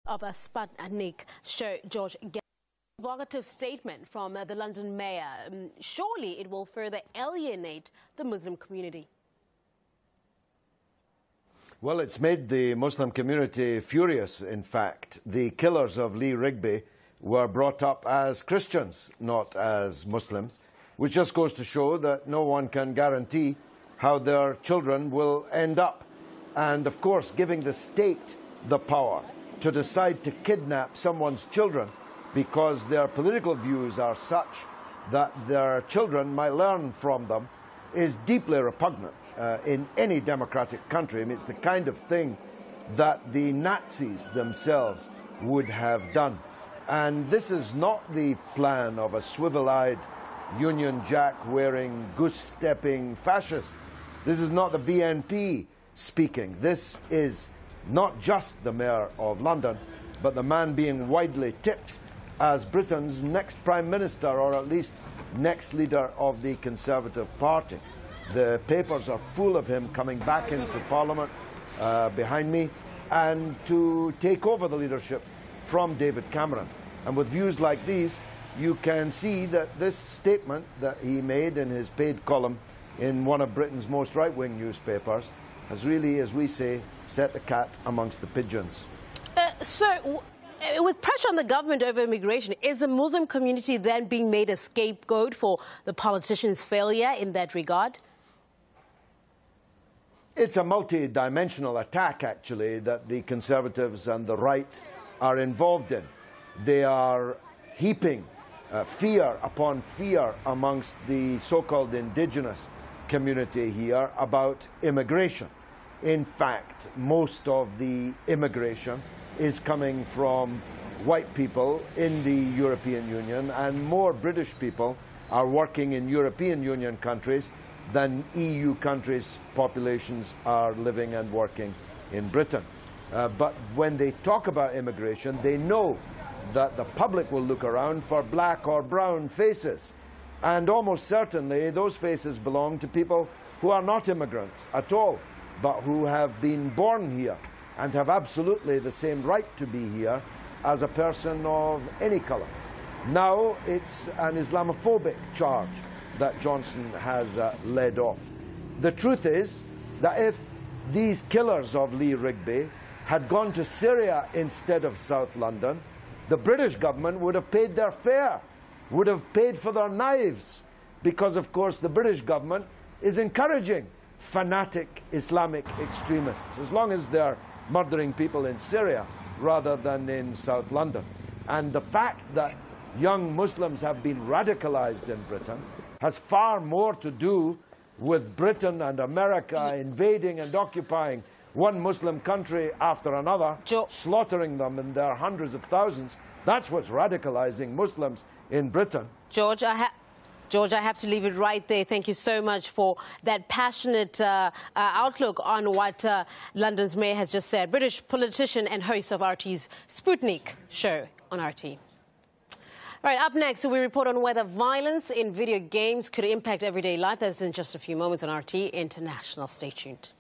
Of a Sputnik show, George. Provocative statement from the London mayor. Surely it will further alienate the Muslim community. Well, it's made the Muslim community furious, in fact. The killers of Lee Rigby were brought up as Christians, not as Muslims, which just goes to show that no one can guarantee how their children will end up. And, of course, giving the state the power to decide to kidnap someone's children because their political views are such that their children might learn from them is deeply repugnant in any democratic country. I mean, it's the kind of thing that the Nazis themselves would have done. And this is not the plan of a swivel-eyed Union Jack-wearing, goose-stepping fascist. This is not the BNP speaking. This is not just the Mayor of London, but the man being widely tipped as Britain's next Prime Minister, or at least next leader of the Conservative Party. The papers are full of him coming back into Parliament behind me and to take over the leadership from David Cameron. And with views like these, you can see that this statement that he made in his paid column in one of Britain's most right-wing newspapers has really, as we say, set the cat amongst the pigeons. So, with pressure on the government over immigration, is the Muslim community then being made a scapegoat for the politicians' failure in that regard? It's a multi-dimensional attack, actually, that the Conservatives and the right are involved in. They are heaping fear upon fear amongst the so-called indigenous community here about immigration. In fact, most of the immigration is coming from white people in the European Union, and more British people are working in European Union countries than EU countries' populations are living and working in Britain. But when they talk about immigration, they know that the public will look around for black or brown faces. And almost certainly those faces belong to people who are not immigrants at all, but who have been born here and have absolutely the same right to be here as a person of any colour. Now it's an Islamophobic charge that Johnson has led off. The truth is that if these killers of Lee Rigby had gone to Syria instead of South London, the British government would have paid their fare, would have paid for their knives, because, of course, the British government is encouraging fanatic Islamic extremists, as long as they're murdering people in Syria rather than in South London. And the fact that young Muslims have been radicalized in Britain has far more to do with Britain and America invading and occupying one Muslim country after another, slaughtering them in their hundreds of thousands. That's what's radicalizing Muslims in Britain. George, I have to leave it right there. Thank you so much for that passionate outlook on what London's mayor has just said. British politician and host of RT's Sputnik show on RT. All right, up next, we report on whether violence in video games could impact everyday life. That's in just a few moments on RT International. Stay tuned.